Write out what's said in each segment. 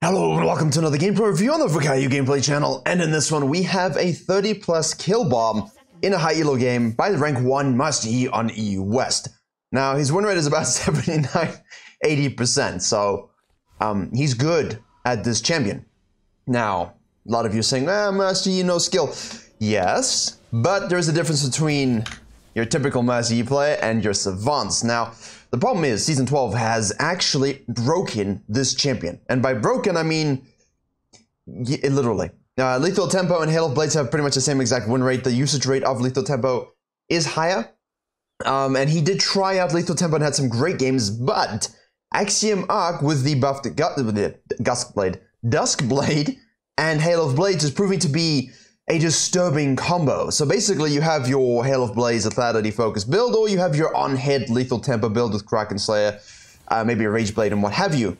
Hello and welcome to another gameplay review on the Virkayu gameplay channel, and in this one we have a 30 plus kill bomb in a high elo game by the rank 1 Master Yi on EU West. Now his win rate is about 79-80%, so he's good at this champion. Now a lot of you are saying, Master Yi no skill. Yes, but there's a difference between your typical Master Yi player and your savants. Now the problem is, Season 12 has actually broken this champion. And by broken, I mean, literally. Lethal Tempo and Hail of Blades have pretty much the same exact win rate. The usage rate of Lethal Tempo is higher. And he did try out Lethal Tempo and had some great games, but Axiom Arc with the buffed Dusk Blade and Hail of Blades is proving to be a disturbing combo. So basically you have your Hail of Blaze Authority focus build, or you have your on-head Lethal Tempo build with Kraken Slayer, maybe a Rage Blade and what have you.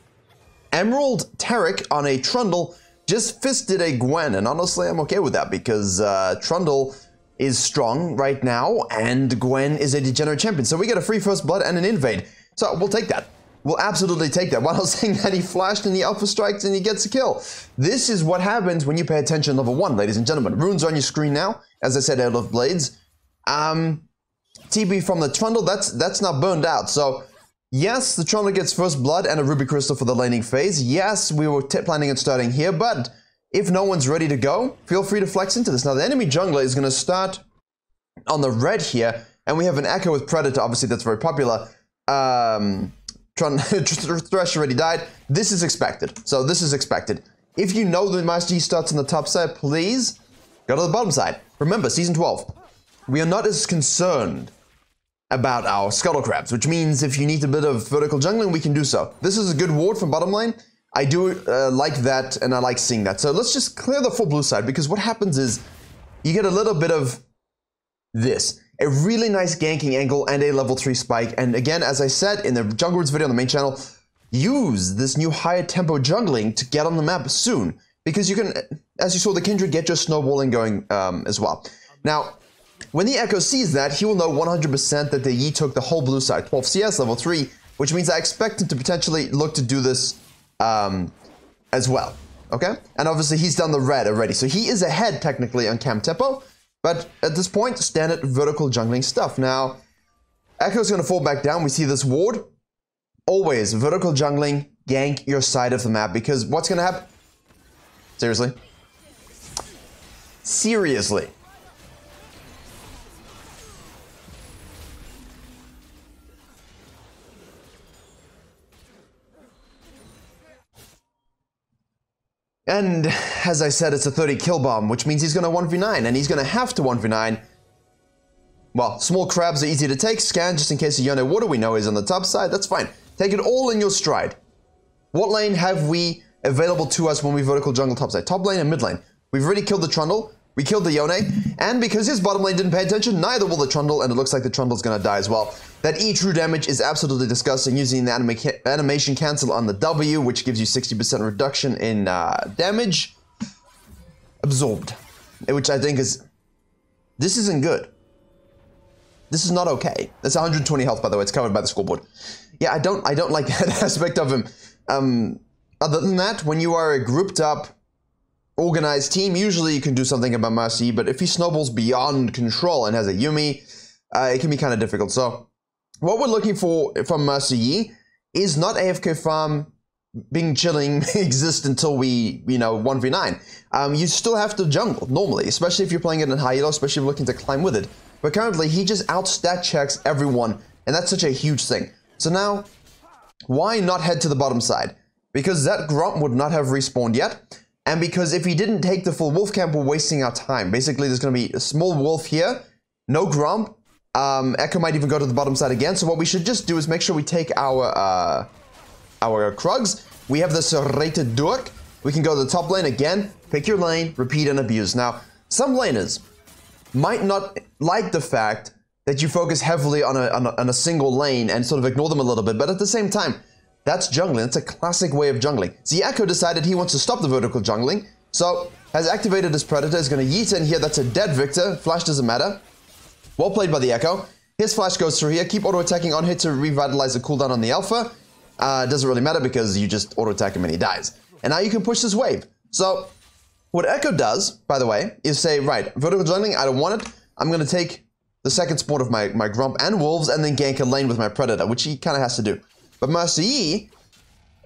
Emerald Tarek on a Trundle just fisted a Gwen, and honestly I'm okay with that because Trundle is strong right now and Gwen is a degenerate champion. So we get a free first blood and an invade. So we'll take that. We'll absolutely take that. While I was saying that, he flashed in the alpha strikes and he gets a kill. This is what happens when you pay attention level 1, ladies and gentlemen. Runes on your screen now. As I said, out of Blades. TB from the Trundle, that's not burned out. So, yes, the Trundle gets first blood and a Ruby Crystal for the laning phase. Yes, we were planning on starting here, but if no one's ready to go, feel free to flex into this. Now, the enemy jungler is going to start on the red here, and we have an Echo with Predator. Obviously, that's very popular. Thresh already died. This is expected. So this is expected. If you know the Master Yi starts on the top side, please go to the bottom side. Remember, Season 12. We are not as concerned about our Scuttle Crabs, which means if you need a bit of vertical jungling, we can do so. This is a good ward from bottom lane. I do like that, and I like seeing that. So let's just clear the full blue side, because what happens is you get a little bit of this. A really nice ganking angle and a level 3 spike. And again, as I said in the Jungle Roots video on the main channel, use this new higher tempo jungling to get on the map soon. Because you can, as you saw, the Kindred get your snowballing going as well. Now, when the Echo sees that, he will know 100% that the Yi took the whole blue side, 12 CS, level 3, which means I expect him to potentially look to do this as well. Okay? And obviously he's done the red already. So he is ahead technically on Cam Tempo. But at this point, standard vertical jungling stuff. Now, Echo's going to fall back down. We see this ward. Always, vertical jungling, gank your side of the map. Because what's going to happen? Seriously? Seriously. And as I said, it's a 30 kill bomb, which means he's going to 1v9, and he's going to have to 1v9. Well, small crabs are easy to take. Scan just in case you don't know what we know is on the top side. That's fine. Take it all in your stride. What lane have we available to us when we vertical jungle top side? Top lane and mid lane. We've already killed the Trundle. We killed the Yone, and because his bottom lane didn't pay attention, neither will the Trundle, and it looks like the Trundle's gonna die as well. That E true damage is absolutely disgusting, using the animation cancel on the W, which gives you 60% reduction in damage. Absorbed. Which I think is... This isn't good. This is not okay. That's 120 health, by the way, it's covered by the scoreboard. Yeah, I don't like that aspect of him. Other than that, when you are a grouped up, organized team, usually you can do something about Master Yi, but if he snowballs beyond control and has a Yumi, it can be kind of difficult. So what we're looking for from Master Yi is not AFK farm being chilling exist until we, 1v9. You still have to jungle normally, especially if you're playing it in high elo, especially if you're looking to climb with it. But currently he just outstat checks everyone, and that's such a huge thing. So now, why not head to the bottom side? Because that Gromp would not have respawned yet. And because if he didn't take the full wolf camp, we're wasting our time. Basically, there's going to be a small wolf here, no Gromp. Echo might even go to the bottom side again. So what we should just do is make sure we take our Krugs. We have this rated Durk. We can go to the top lane again, pick your lane, repeat and abuse. Now, some laners might not like the fact that you focus heavily on a single lane and sort of ignore them a little bit, but at the same time, that's jungling. That's a classic way of jungling. See, Echo decided he wants to stop the vertical jungling, so has activated his Predator, is going to yeet in here. That's a dead Victor. Flash doesn't matter. Well played by the Echo. His flash goes through here. Keep auto-attacking on hit to revitalize the cooldown on the Alpha. It doesn't really matter because you just auto-attack him and he dies. And now you can push this wave. So what Echo does, by the way, is say, right, vertical jungling, I don't want it. I'm going to take the second support of my Grump and Wolves and then gank a lane with my Predator, which he kind of has to do. But Master Yi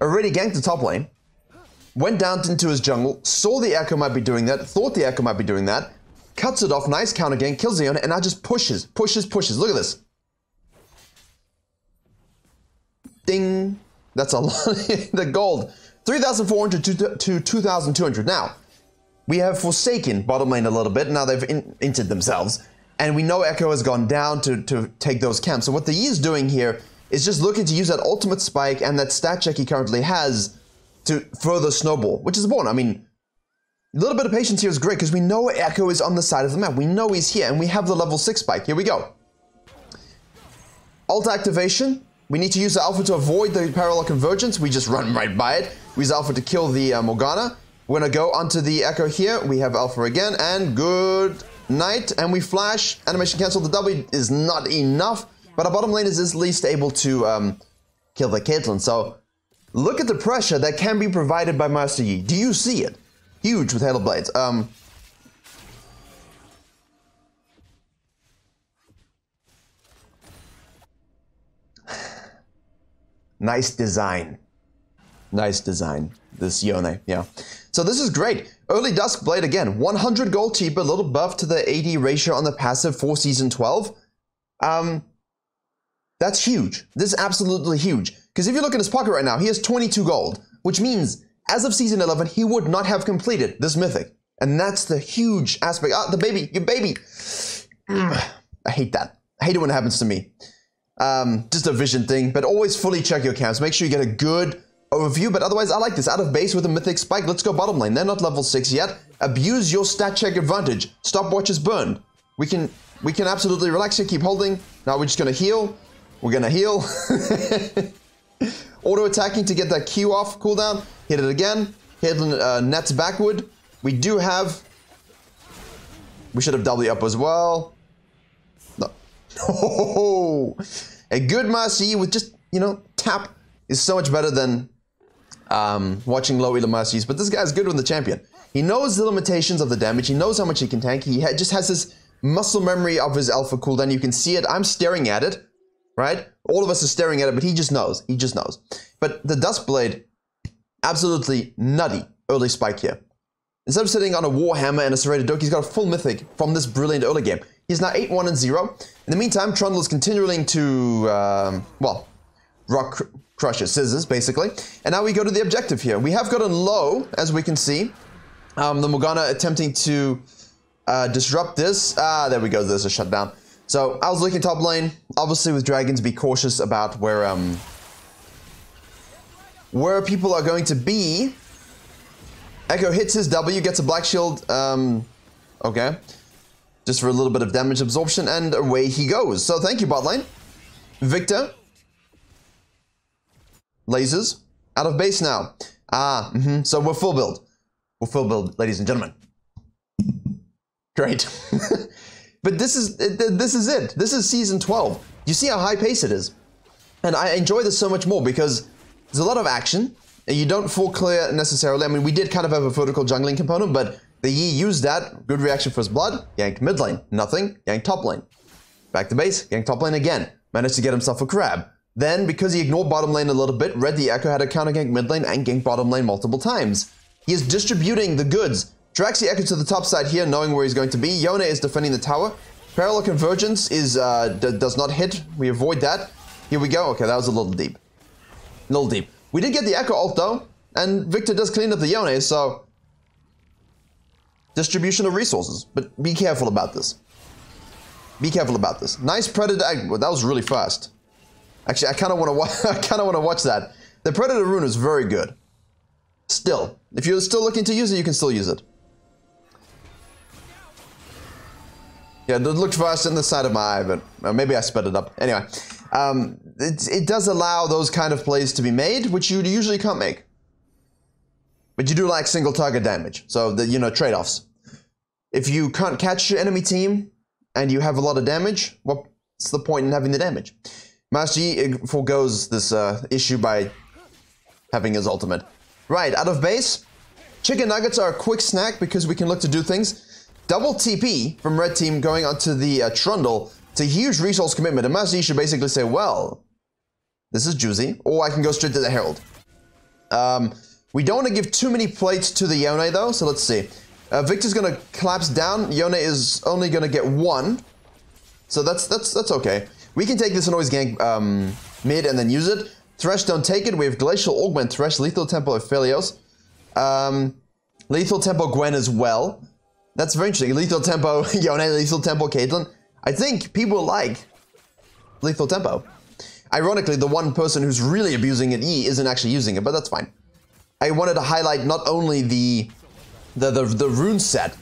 already ganked the top lane, went down into his jungle, saw the Echo might be doing that, thought the Echo might be doing that, cuts it off, nice counter gank, kills the owner, and now just pushes. Look at this. Ding. That's a lot. The gold. 3,400 to 2,200. Now, we have forsaken bottom lane a little bit. Now they've inted themselves. And we know Echo has gone down to take those camps. So what the Yi is doing here is just looking to use that ultimate spike and that stat check he currently has to further snowball, which is important. I mean, a little bit of patience here is great because we know Echo is on the side of the map. We know he's here and we have the level 6 spike. Here we go. Ult activation. We need to use the Alpha to avoid the parallel convergence. We just run right by it. We use Alpha to kill the Morgana. We're going to go onto the Echo here. We have Alpha again and good night. And we flash. Animation cancel. The W is not enough. But our bottom lane is at least able to kill the Caitlyn. So look at the pressure that can be provided by Master Yi. Do you see it? Huge with Halo Blades. Nice design. Nice design. This Yone, yeah. So this is great. Early Dusk Blade again. 100 gold cheaper, a little buff to the AD ratio on the passive for Season 12. That's huge. This is absolutely huge. Because if you look in his pocket right now, he has 22 gold. Which means, as of Season 11, he would not have completed this mythic. And that's the huge aspect. Ah, the baby. Your baby. I hate that. I hate it when it happens to me. Just a vision thing, but always fully check your camps. Make sure you get a good overview, but otherwise I like this. Out of base with a mythic spike, let's go bottom lane. They're not level 6 yet. Abuse your stat check advantage. Stopwatch is burned. We can absolutely relax here, keep holding. Now we're just gonna heal. We're gonna heal. Auto attacking to get that Q off cooldown. Hit it again. Hit nets backward. We do have... We should have W up as well. No. Oh, a good Master Yi with just, you know, tap is so much better than watching low elo Master Yis. But this guy's good with the champion. He knows the limitations of the damage. He knows how much he can tank. He just has this muscle memory of his alpha cooldown. You can see it. I'm staring at it, right? All of us are staring at it, but he just knows. He just knows. But the Duskblade, absolutely nutty early spike here. Instead of sitting on a Warhammer and a Serrated Doke, he's got a full mythic from this brilliant early game. He's now 8-1-0. In the meantime, Trundle is continuing to, well, rock crushes, scissors, basically. And now we go to the objective here. We have gotten low, as we can see. The Morgana attempting to disrupt this. There we go, there's a shutdown. So, I was looking top lane. Obviously, with dragons, be cautious about where people are going to be. Echo hits his W, gets a black shield. Okay. Just for a little bit of damage absorption, and away he goes. So thank you, bot lane. Victor. Lasers. Out of base now. So we're full build. We're full build, ladies and gentlemen. Great. But this is it. This is season 12. You see how high pace it is. And I enjoy this so much more because there's a lot of action. And you don't full clear necessarily. I mean, we did kind of have a vertical jungling component, but the Yi used that. Good reaction for his blood. Yanked mid lane. Nothing. Yanked top lane. Back to base. Yanked top lane again. Managed to get himself a crab. Then, because he ignored bottom lane a little bit, Red the Echo had a counter gank mid lane and ganked bottom lane multiple times. He is distributing the goods. Drags the Echo to the top side here, knowing where he's going to be. Yone is defending the tower. Parallel convergence is does not hit. We avoid that. Here we go. Okay, that was a little deep. A little deep. We did get the Echo ult though, and Victor does clean up the Yone, so... Distribution of resources, but be careful about this. Be careful about this. Nice Predator... Well, that was really fast. Actually, I kind of want to watch that. The Predator rune is very good. Still. If you're still looking to use it, you can still use it. Yeah, it looked fast in the side of my eye, but maybe I sped it up. Anyway, it does allow those kind of plays to be made, which you usually can't make. But you do like single target damage, so the, you know, trade-offs. If you can't catch your enemy team and you have a lot of damage, what's the point in having the damage? Master Yi forgoes this issue by having his ultimate. Right, out of base. Chicken nuggets are a quick snack because we can look to do things. Double TP from red team going onto the Trundle. It's a huge resource commitment. And Master Yi should basically say, well, this is juicy. Or I can go straight to the Herald. We don't want to give too many plates to the Yone though, so let's see. Victor's going to collapse down. Yone is only going to get 1. So that's okay. We can take this and always gank mid and then use it. Thresh, don't take it. We have Glacial Augment, Thresh, Lethal Tempo, Aphelios. Lethal Tempo Gwen as well. That's very interesting. Lethal Tempo Yone, Lethal Tempo Caitlyn. I think people like Lethal Tempo. Ironically, the one person who's really abusing it, Yi, isn't actually using it, but that's fine. I wanted to highlight not only the rune set,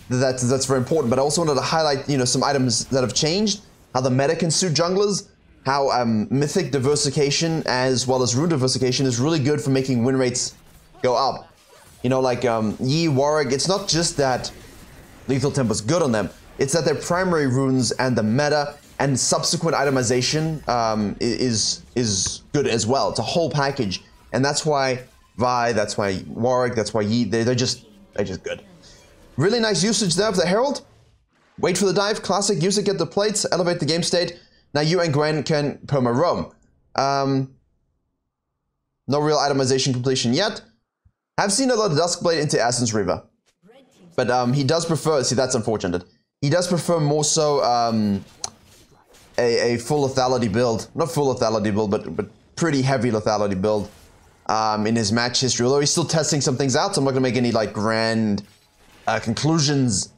that's very important, but I also wanted to highlight, you know, some items that have changed, how the meta can suit junglers, how mythic diversification as well as rune diversification is really good for making win rates go up. You know, like Yi, Warwick, it's not just that Lethal Tempo's good on them, it's that their primary runes and the meta and subsequent itemization is good as well. It's a whole package, and that's why Vi, that's why Warwick, that's why Yi, they're just good. Really nice usage there of the Herald. Wait for the dive, classic, use it, get the plates, elevate the game state. Now you and Gwen can perma roam. No real itemization completion yet. I've seen a lot of Duskblade into Essence River. But he does prefer, see that's unfortunate. He does prefer more so a full lethality build. Not full lethality build, but pretty heavy lethality build in his match history. Although he's still testing some things out, so I'm not gonna make any like grand conclusions.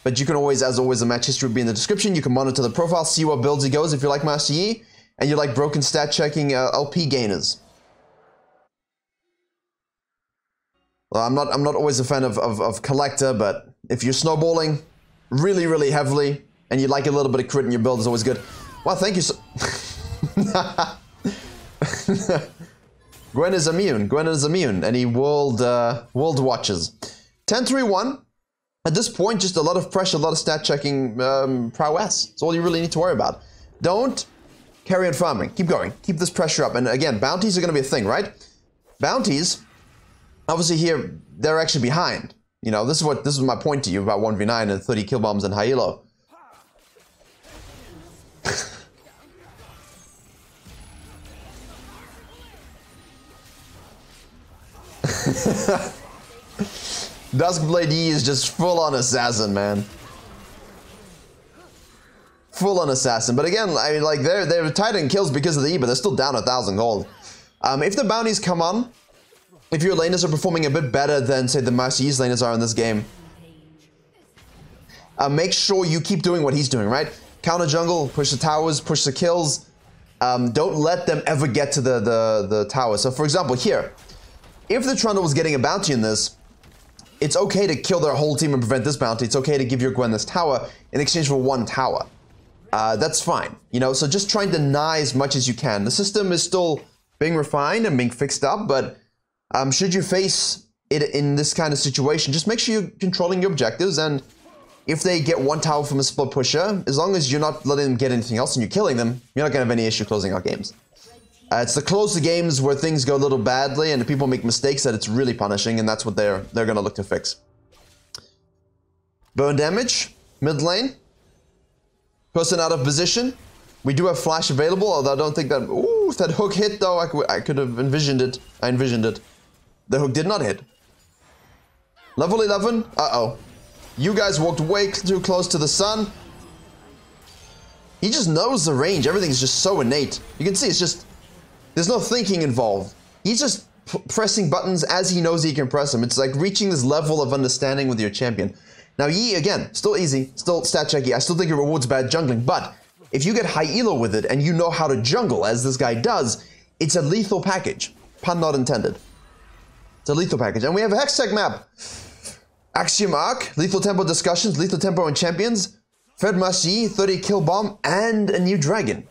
But you can always, as always, the match history will be in the description. You can monitor the profile, see what builds he goes if you like Master Yi, and you like broken stat checking LP gainers. Well, I'm not always a fan of Collector, but if you're snowballing really heavily and you like a little bit of crit in your build, is always good. Well, thank you so... Gwen is immune, and he world watches. 10-3-1. At this point, just a lot of pressure, a lot of stat checking prowess. That's all you really need to worry about. Don't carry on farming. Keep going. Keep this pressure up. And again, bounties are going to be a thing, right? Bounties, obviously here, they're actually behind. You know, this is my point to you about 1v9 and 30 kill bombs and high elo. Duskblade Yi is just full-on assassin, man. Full-on assassin. But again, I mean, like, they're tied in kills because of the E, but they're still down 1,000 gold. If the bounties come on, if your laners are performing a bit better than, say, the Master Yi's laners are in this game, make sure you keep doing what he's doing, right? Counter jungle, push the towers, push the kills. Don't let them ever get to the tower. So, for example, here, if the Trundle was getting a bounty in this, it's okay to kill their whole team and prevent this bounty. It's okay to give your Gwen this tower in exchange for 1 tower. That's fine, you know, so just try and deny as much as you can. The system is still being refined and being fixed up, but should you face it in this kind of situation, just make sure you're controlling your objectives, and if they get 1 tower from a split pusher, as long as you're not letting them get anything else and you're killing them, you're not going to have any issue closing out games. It's the closer games where things go a little badly and people make mistakes that it's really punishing, and that's what they're going to look to fix. Burn damage, mid lane. Person out of position. We do have flash available, although I don't think that... Ooh, if that hook hit though, I could have envisioned it. I envisioned it. The hook did not hit. Level 11. Uh-oh. You guys walked way too close to the sun. He just knows the range. Everything's just so innate. You can see it's just... There's no thinking involved. He's just pressing buttons as he knows he can press them. It's like reaching this level of understanding with your champion. Now Yi, again, still easy, still stat checky. I still think it rewards bad jungling, but if you get high elo with it and you know how to jungle, as this guy does, it's a lethal package. Pun not intended. It's a lethal package. And we have a Hextech map. Axiom Arc, Lethal Tempo Discussions, Lethal Tempo and Champions, Fred Master Yi, 30 kill bomb, and a new dragon.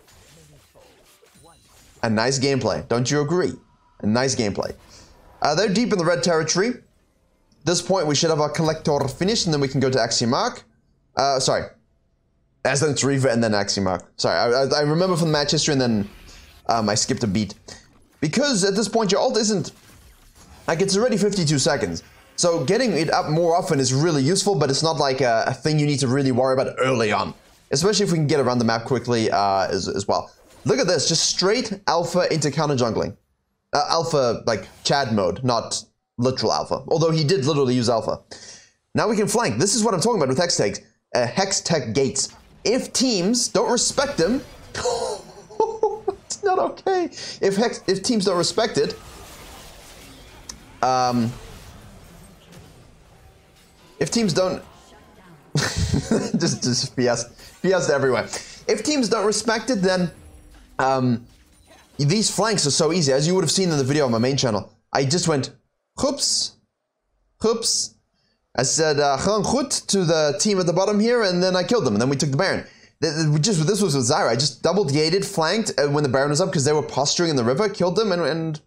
A nice gameplay, don't you agree? A nice gameplay. They're deep in the red territory. At this point, we should have our Collector finished, and then we can go to Axiom Arc. Sorry. Essence River and then Axiom Arc. Sorry, I remember from the match history, and then I skipped a beat. Because at this point, your ult isn't Like, it's already 52 seconds. So getting it up more often is really useful, but it's not like a thing you need to really worry about early on. Especially if we can get around the map quickly as well. Look at this, just straight alpha into counter jungling. Alpha, like Chad mode, not literal alpha. Although he did literally use alpha. Now we can flank. This is what I'm talking about with Hex Tech gates. If teams don't respect them, it's not okay. If teams don't respect it, if teams don't, just BS everywhere. If teams don't respect it, then these flanks are so easy. As you would have seen in the video on my main channel, I just went, hoops. I said, gaan goed to the team at the bottom here, and then I killed them, and then we took the Baron. This was with Zyra. I just double gated, flanked when the Baron was up because they were posturing in the river, killed them, and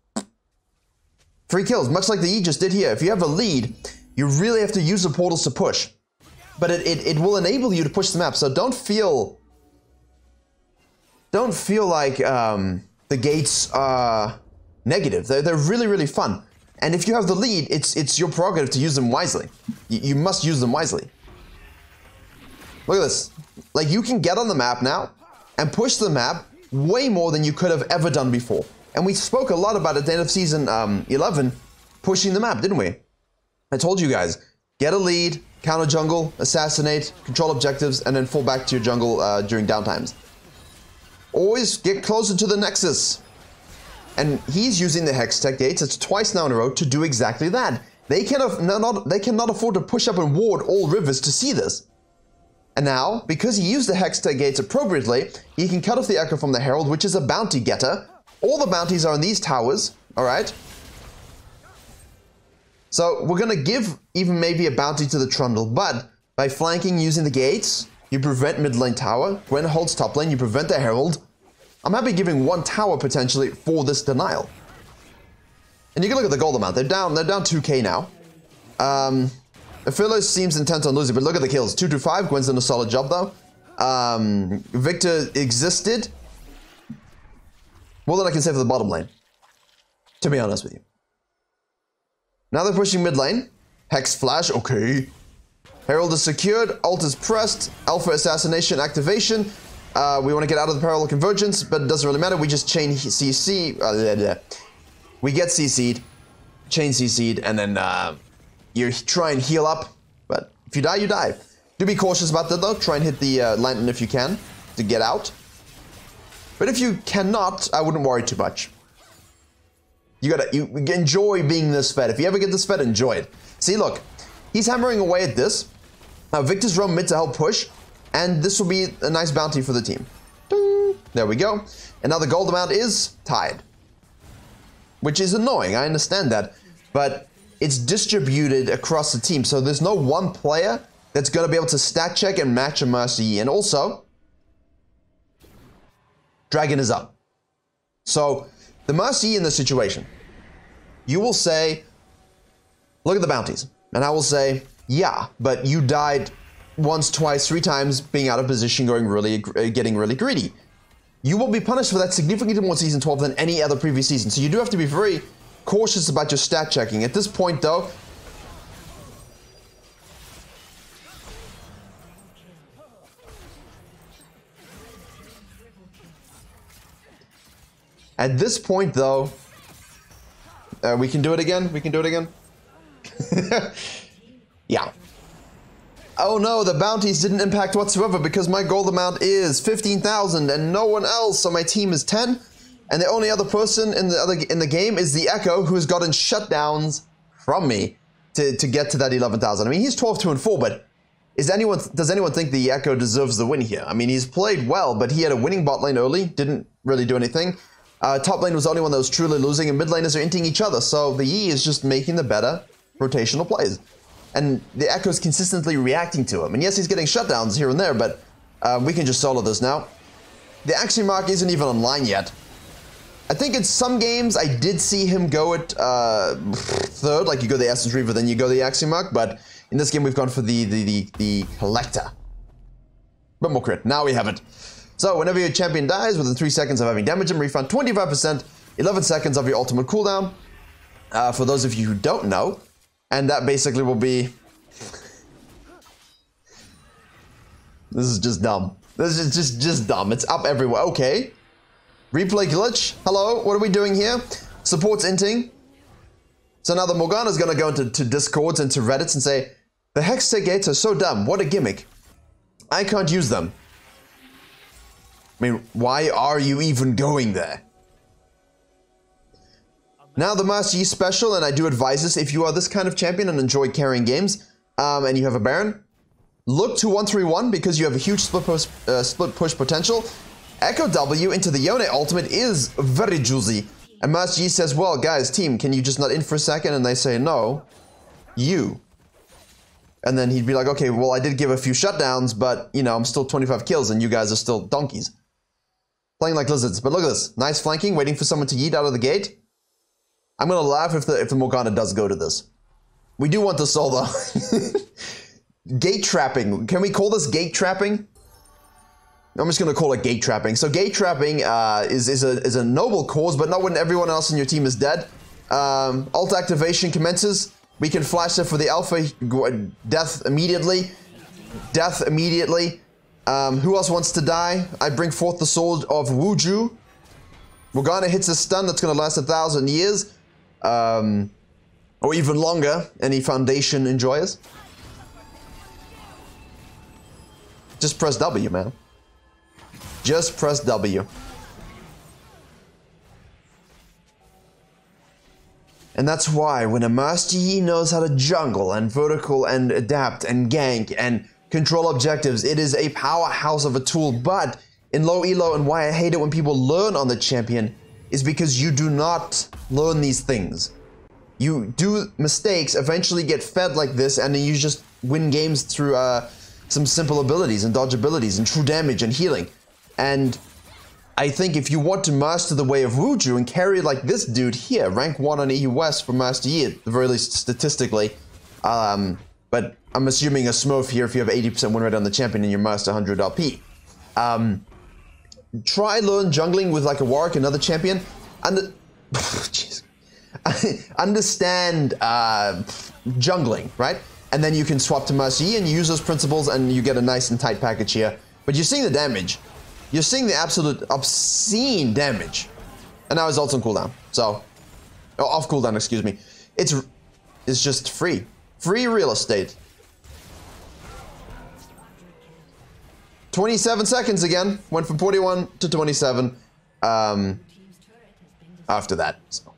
3 kills, much like the E just did here. If you have a lead, you really have to use the portals to push. But it will enable you to push the map, so don't feel like the gates are negative. They're really, really fun. And if you have the lead, it's your prerogative to use them wisely. You must use them wisely. Look at this. Like, you can get on the map now and push the map way more than you could have ever done before. And we spoke a lot about at the end of season 11, pushing the map, didn't we? I told you guys, get a lead, counter jungle, assassinate, control objectives, and then fall back to your jungle during downtimes. Always get closer to the Nexus. And he's using the Hex Tech gates, it's twice now in a row, to do exactly that. They cannot afford to push up and ward all rivers to see this. And now, because he used the Hex Tech gates appropriately, he can cut off the Echo from the Herald, which is a bounty getter. All the bounties are in these towers, alright? So we're gonna give even maybe a bounty to the Trundle, but by flanking using the gates, you prevent mid lane tower. Gwen holds top lane, you prevent the Herald. I'm happy giving 1 tower potentially for this denial. And you can look at the gold amount. They're down 2k now. Philo seems intent on losing, but look at the kills. 2-5. Gwen's done a solid job though. Victor existed. More than I can say for the bottom lane, to be honest with you. Now they're pushing mid lane. Hex flash, okay. Herald is secured, ult is pressed, alpha assassination activation. We want to get out of the parallel convergence, but it doesn't really matter. We just chain CC. We get CC'd, chain CC'd, and then you try and heal up. But if you die, you die. Do be cautious about that though. Try and hit the lantern if you can to get out. But if you cannot, I wouldn't worry too much. You enjoy being this fed. If you ever get this fed, enjoy it. See, look, he's hammering away at this. Now Victor's roam mid to help push, and this will be a nice bounty for the team. Ding. There we go. And now the gold amount is tied, which is annoying. I understand that, but it's distributed across the team, so there's no one player that's going to be able to stat check and match a Mercy. And also, Dragon is up. So the Mercy in this situation, you will say, look at the bounties. And I will say, yeah, but you died once, twice, 3 times, being out of position, getting really greedy. You will be punished for that significantly more season 12 than any other previous season. So you do have to be very cautious about your stat checking. At this point, though, we can do it again. We can do it again. Yeah. Oh no, the bounties didn't impact whatsoever because my gold amount is 15,000 and no one else, so my team is 10. And the only other person in the game is the Echo, who has gotten shutdowns from me to get to that 11,000. I mean, he's 12-2-4, but does anyone think the Echo deserves the win here? I mean, he's played well, but he had a winning bot lane early, didn't really do anything. Top lane was the only one that was truly losing, and mid laners are inting each other, so the E is just making the better rotational plays. And the Echo's consistently reacting to him. And yes, he's getting shutdowns here and there, but we can just solo this now. The Axiom Mark isn't even online yet. I think in some games I did see him go at 3rd, like you go the Essence Reaver, then you go the Axiom Mark, but in this game we've gone for the Collector. But more crit, now we have it. So whenever your champion dies, within 3 seconds of having damaged him, refund 25%, 11 seconds of your ultimate cooldown. for those of you who don't know. And that basically will be... This is just dumb. This is just dumb. It's up everywhere. Okay. Replay glitch. Hello, what are we doing here? Supports inting. So now the Morgana's gonna go into Discords and to Reddits and say, the Hextech gates are so dumb. What a gimmick. I can't use them. I mean, why are you even going there? Now the Master Yi special, and I do advise this, if you are this kind of champion and enjoy carrying games, and you have a Baron, look to 131 because you have a huge split push potential. Echo W into the Yone ultimate is very juicy. And Master Yi says, well, guys, team, can you just not in for a second? And they say, no, you. And then he'd be like, okay, well, I did give a few shutdowns, but, you know, I'm still 25 kills and you guys are still donkeys. Playing like lizards. But look at this. Nice flanking, waiting for someone to yeet out of the gate. I'm going to laugh if the Morgana does go to this. We do want the soul, though. Gate trapping. Can we call this gate trapping? I'm just going to call it gate trapping. So gate trapping is a noble cause, but not when everyone else in your team is dead. Ult activation commences. We can flash it for the alpha. Death immediately. Death immediately. Who else wants to die? I bring forth the sword of Wuju. Morgana hits a stun that's going to last 1,000 years. Or even longer. Any Foundation enjoyers? Just press W, man. Just press W. And that's why when a Master Yi knows how to jungle and vertical and adapt and gank and control objectives, it is a powerhouse of a tool. But in low elo, and why I hate it when people learn on the champion, is because you do not learn these things. You do mistakes, eventually get fed like this, and then you just win games through some simple abilities and dodge abilities and true damage and healing. And I think if you want to master the way of Wuju and carry like this dude here, rank 1 on EU West for Master Yi, at the very least statistically, but I'm assuming a Smurf here if you have 80% win rate on the champion and you're Master 100 LP. Try learn jungling with like a Warwick, another champion, and understand jungling, right? And then you can swap to Master Yi and you use those principles and you get a nice and tight package here. But you're seeing the damage. You're seeing the absolute obscene damage. And now his ult's on cooldown. So, oh, off cooldown, excuse me. It's just free. Free real estate. 27 seconds again. Went from 41 to 27 after that. So.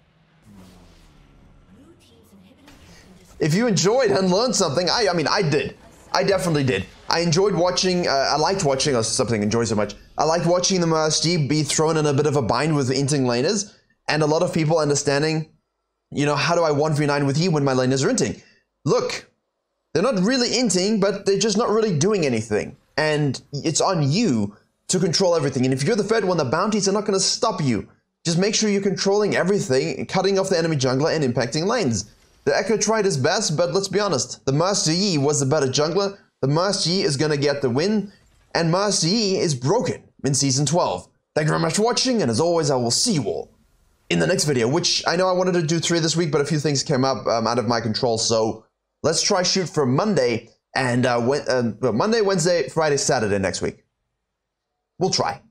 If you enjoyed and learned something, I mean, I did. I definitely did. I enjoyed watching, I liked watching, or something enjoy so much. I liked watching the Master Yi be thrown in a bit of a bind with the inting laners, and a lot of people understanding, you know, how do I 1v9 with Yi when my laners are inting? Look, they're not really inting, but they're just not really doing anything. And it's on you to control everything. And if you're the third one, the bounties are not going to stop you. Just make sure you're controlling everything, cutting off the enemy jungler and impacting lanes. The Echo tried his best, but let's be honest, the Master Yi was the better jungler. The Master Yi is going to get the win, and Master Yi is broken in Season 12. Thank you very much for watching, and as always, I will see you all in the next video, which I know I wanted to do 3 this week, but a few things came up out of my control, so let's try shoot for Monday, and Monday, Wednesday, Friday, Saturday next week. We'll try.